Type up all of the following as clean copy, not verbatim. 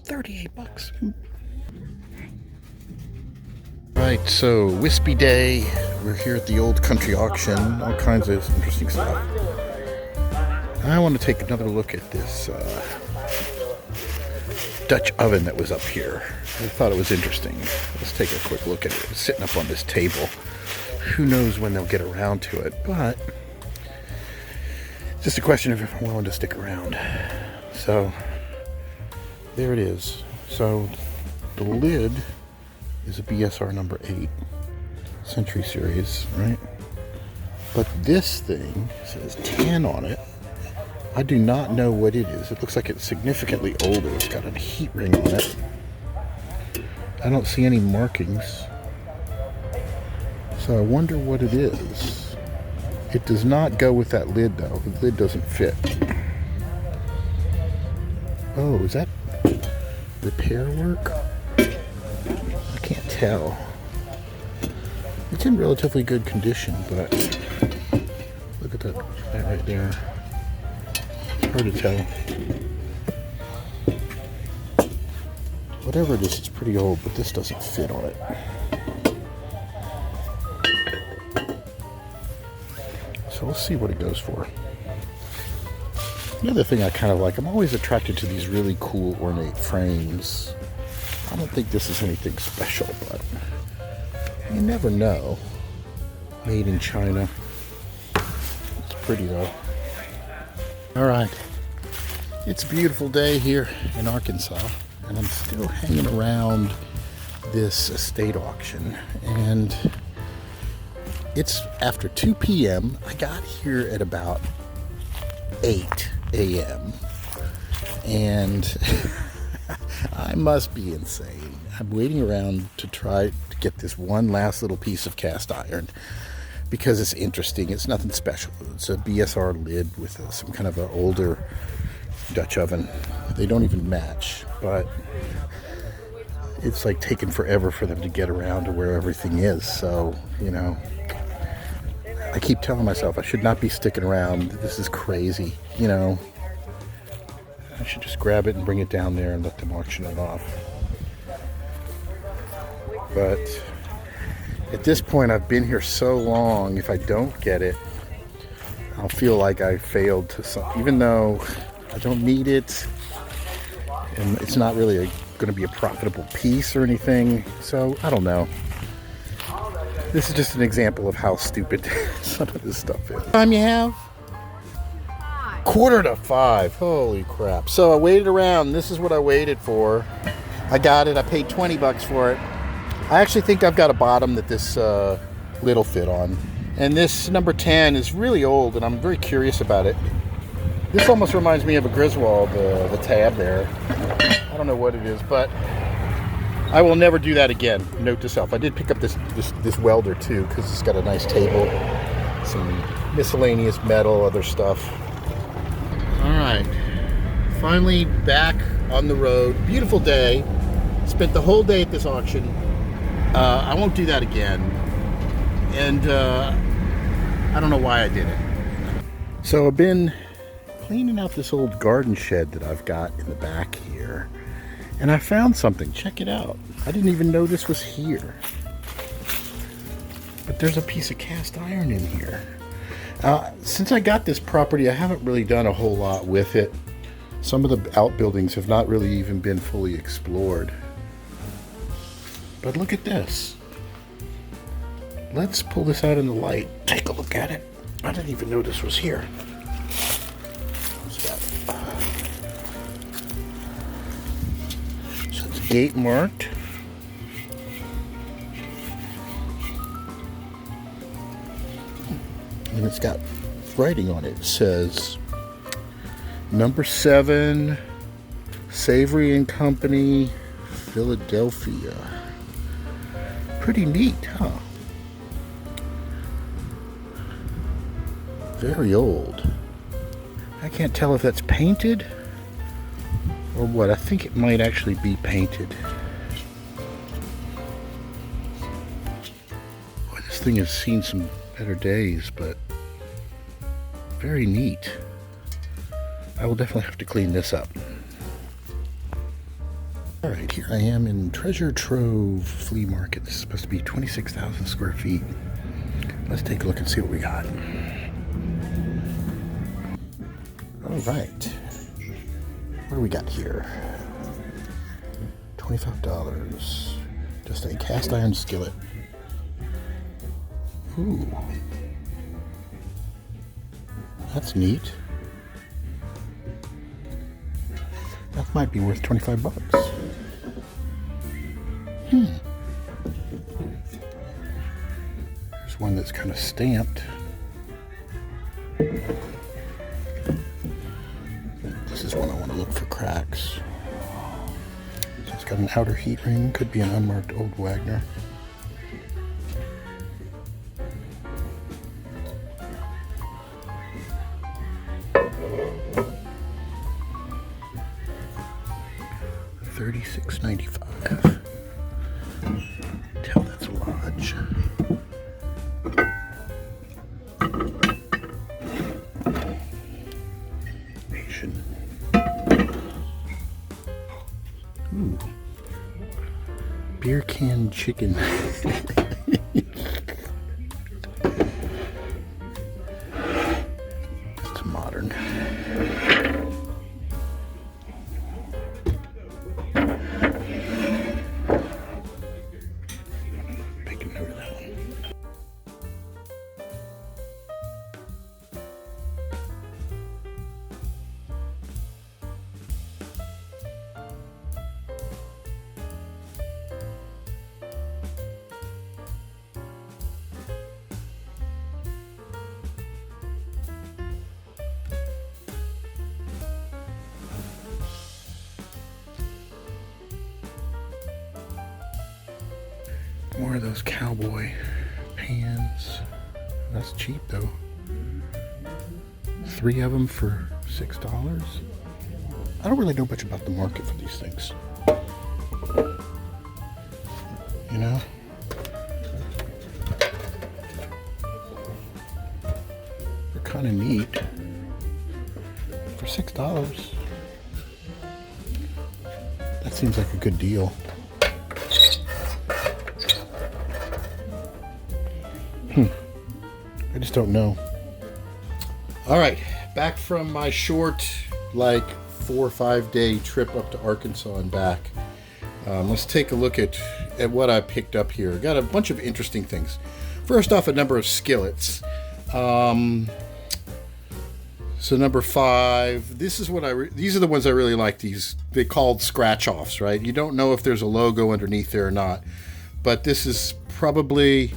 $38. Right, so Wispy Day. We're here at the old country auction. All kinds of interesting stuff. I want to take another look at this Dutch oven that was up here. I thought it was interesting. Let's take a quick look at it. It's sitting up on this table. Who knows when they'll get around to it, but it's just a question of if I'm willing to stick around. So there it is. So the lid is a BSR number 8 Century Series, right? But this thing says 10 on it. I do not know what it is. It looks like it's significantly older. It's got a heat ring on it. I don't see any markings. So I wonder what it is. It does not go with that lid though. The lid doesn't fit. Oh, is that repair work? I can't tell. It's in relatively good condition, but look at that right there. Hard to tell. Whatever it is, it's pretty old, but this doesn't fit on it. So let's see what it goes for. Another thing I kind of like, I'm always attracted to these really cool ornate frames. I don't think this is anything special, but you never know. Made in China. It's pretty though. All right, it's a beautiful day here in Arkansas, and I'm still hanging around this estate auction, and it's after 2 p.m. I got here at about 8 a.m. and I must be insane. I'm waiting around to try to get this one last little piece of cast iron because it's interesting. It's nothing special. It's a BSR lid with some kind of an older Dutch oven. They don't even match, but it's like taking forever for them to get around to where everything is. So, you know, I keep telling myself I should not be sticking around. This is crazy, you know. I should just grab it and bring it down there and let them auction it off. But at this point, I've been here so long, if I don't get it, I'll feel like I failed to something, even though I don't need it, and it's not really going to be a profitable piece or anything. So, I don't know. This is just an example of how stupid some of this stuff is. Time you have? 4:45. Holy crap. So I waited around. This is what I waited for. I got it. I paid $20 for it. I actually think I've got a bottom that this lid will fit on. And this number 10 is really old, and I'm very curious about it. This almost reminds me of a Griswold, the tab there. I don't know what it is, but I will never do that again. Note to self. I did pick up this welder too, because it's got a nice table, some miscellaneous metal, other stuff. All right, finally back on the road. Beautiful day. Spent the whole day at this auction. I won't do that again, and I don't know why I did it. So I've been cleaning out this old garden shed that I've got in the back here. And I found something. Check it out. I didn't even know this was here. But there's a piece of cast iron in here. Since I got this property, I haven't really done a whole lot with it. Some of the outbuildings have not really even been fully explored. But look at this. Let's pull this out in the light. Take a look at it. I didn't even know this was here. Gate marked. And it's got writing on it. It says number 7 Savory and Company, Philadelphia. Pretty neat, huh? Very old. I can't tell if that's painted or what. I think it might actually be painted. Boy, this thing has seen some better days, but very neat. I will definitely have to clean this up. All right, here I am in Treasure Trove Flea Market. This is supposed to be 26,000 square feet. Let's take a look and see what we got. All right, what do we got here? $25. Just a cast iron skillet. Ooh, that's neat. That might be worth 25 bucks. There's one that's kind of stamped. This is one I want to look for cracks. So it's got an outer heat ring. Could be an unmarked old Wagner. $36.95. Tell that's large. Asian. Ooh. Beer can chicken. It's modern. More of those cowboy pans. That's cheap though. 3 of them for $6. I don't really know much about the market for these things. You know? They're kind of neat. For $6. That seems like a good deal. I just don't know. All right, back from my short, like 4 or 5 day trip up to Arkansas and back. Let's take a look at what I picked up here. Got a bunch of interesting things. First off, a number of skillets. So number 5. This is what these are the ones I really like. These they called scratch offs, right? You don't know if there's a logo underneath there or not, but this is probably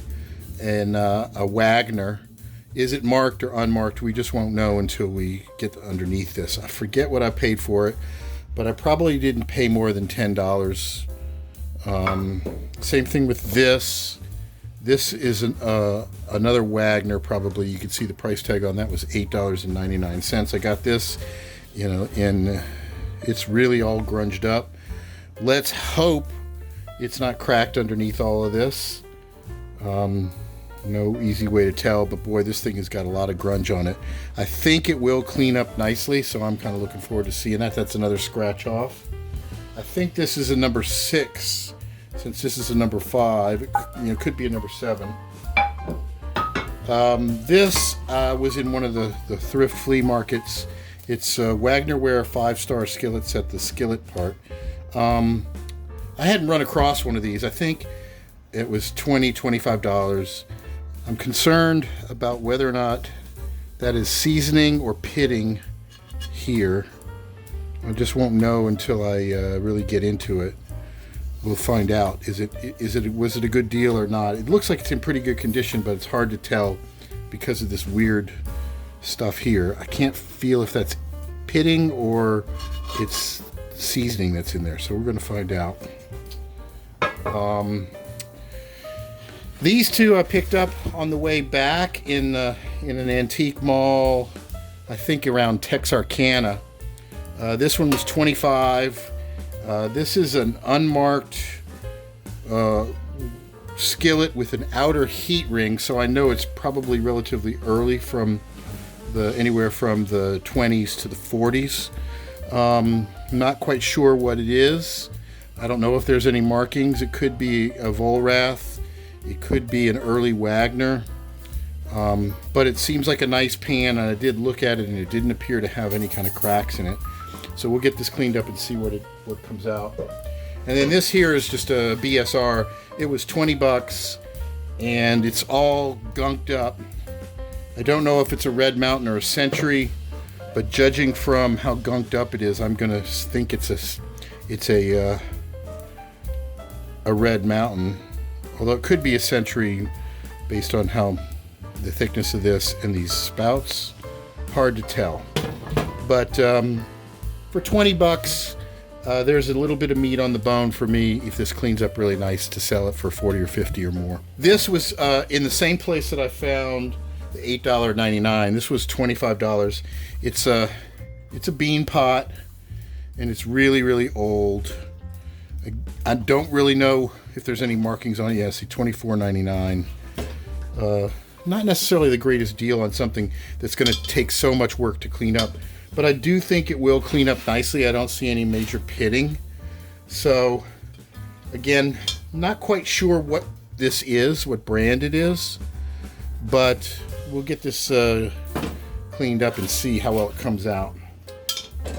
a Wagner. Is it marked or unmarked? We just won't know until we get underneath this. I forget what I paid for it, but I probably didn't pay more than $10. Same thing with this. This is another Wagner, probably. You can see the price tag on that was $8.99. I got this, and it's really all grunged up. Let's hope it's not cracked underneath all of this. No easy way to tell, but boy, this thing has got a lot of grunge on it. I think it will clean up nicely, so I'm kind of looking forward to seeing that. That's another scratch off. I think this is a number 6, since this is a number 5. It could be a number 7. This was in one of the thrift flea markets. It's Wagnerware 5-star skillets at the skillet part. I hadn't run across one of these. I think it was $25. I'm concerned about whether or not that is seasoning or pitting here. I just won't know until I really get into it. We'll find out. Was it a good deal or not? It looks like it's in pretty good condition, but it's hard to tell because of this weird stuff here. I can't feel if that's pitting or it's seasoning that's in there, so we're going to find out. These two I picked up on the way back in an antique mall, I think around Texarkana. This one was $25. This is an unmarked skillet with an outer heat ring, so I know it's probably relatively early from anywhere from the 20s to the 40s. Not quite sure what it is. I don't know if there's any markings. It could be a Vollrath. It could be an early Wagner. But it seems like a nice pan, and I did look at it and it didn't appear to have any kind of cracks in it. So we'll get this cleaned up and see what comes out. And then this here is just a BSR. It was 20 bucks and it's all gunked up. I don't know if it's a Red Mountain or a Century, but judging from how gunked up it is, I'm gonna think it's a Red Mountain, although it could be a Century based on how the thickness of this and these spouts. Hard to tell. But for 20 bucks, there's a little bit of meat on the bone for me if this cleans up really nice to sell it for 40 or 50 or more. This was in the same place that I found the $8.99. This was $25. It's a bean pot, and it's really, really old. I don't really know if there's any markings on it. Yeah, see, $24.99. Not necessarily the greatest deal on something that's going to take so much work to clean up, but I do think it will clean up nicely. I don't see any major pitting. So again, not quite sure what this is, what brand it is, but we'll get this cleaned up and see how well it comes out.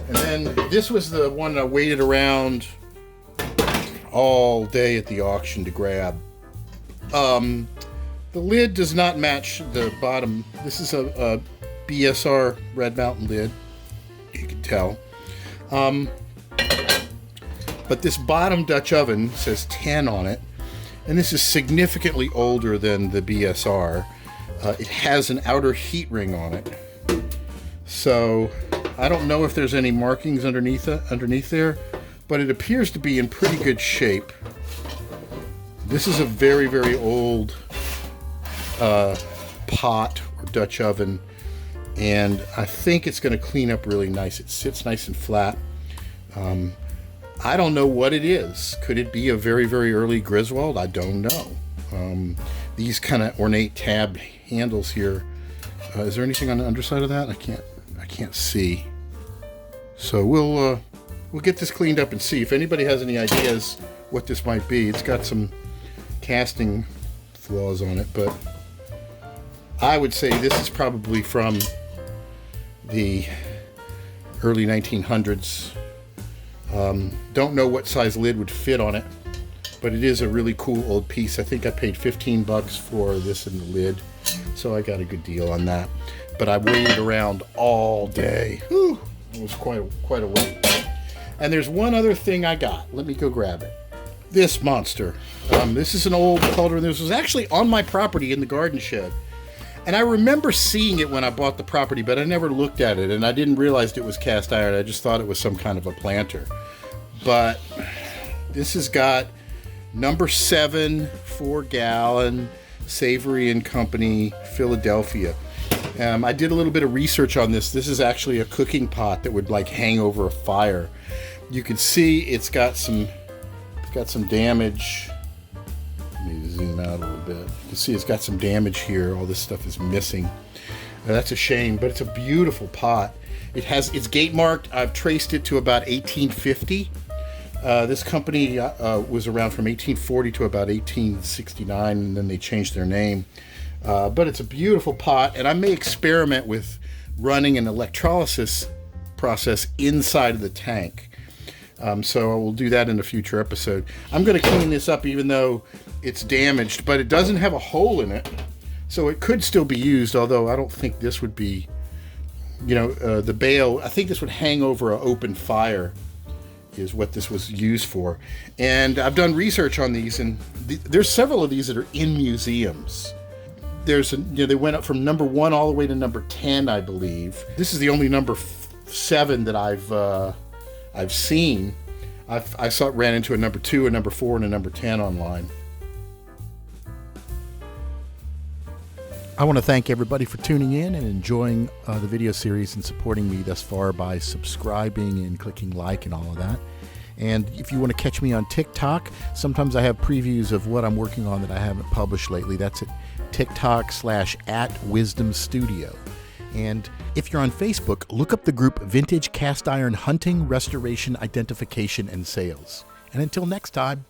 And then this was the one I waited around all day at the auction to grab. The lid does not match the bottom. This is a BSR Red Mountain lid, you can tell. But this bottom Dutch oven says 10 on it, and this is significantly older than the BSR. It has an outer heat ring on it. So I don't know if there's any markings underneath there, but it appears to be in pretty good shape. This is a very, very old pot or Dutch oven, and I think it's going to clean up really nice. It sits nice and flat. I don't know what it is. Could it be a very, very early Griswold? I don't know. These kind of ornate tab handles here. Is there anything on the underside of that? I can't see. So we'll get this cleaned up and see if anybody has any ideas what this might be. It's got some casting flaws on it, but I would say this is probably from the early 1900s. Don't know what size lid would fit on it, but it is a really cool old piece. I think I paid 15 bucks for this in the lid, so I got a good deal on that. But I waited around all day. Whew, it was quite a wait. And there's one other thing I got. Let me go grab it. This monster. This is an old cauldron. This was actually on my property in the garden shed. And I remember seeing it when I bought the property, but I never looked at it, and I didn't realize it was cast iron. I just thought it was some kind of a planter. But this has got number 7, 4-gallon, Savory and Company, Philadelphia. I did a little bit of research on this. This is actually a cooking pot that would like hang over a fire. You can see it's got some damage. Let me zoom out a little bit. You can see it's got some damage here. All this stuff is missing. That's a shame, but it's a beautiful pot. It's gate marked. I've traced it to about 1850. This company was around from 1840 to about 1869, and then they changed their name. But it's a beautiful pot, and I may experiment with running an electrolysis process inside of the tank. So I will do that in a future episode. I'm going to clean this up even though it's damaged, but it doesn't have a hole in it. So it could still be used, although I don't think this would be, the bale. I think this would hang over an open fire is what this was used for. And I've done research on these, and there's several of these that are in museums. They went up from number 1 all the way to number 10, I believe. This is the only number 7 that I've seen. Ran into a number 2, a number 4, and a number 10 online. I want to thank everybody for tuning in and enjoying the video series and supporting me thus far by subscribing and clicking like and all of that. And if you want to catch me on TikTok, sometimes I have previews of what I'm working on that I haven't published lately. That's at TikTok /@WisdomStudio. And if you're on Facebook, look up the group Vintage Cast Iron Hunting, Restoration, Identification, and Sales. And until next time,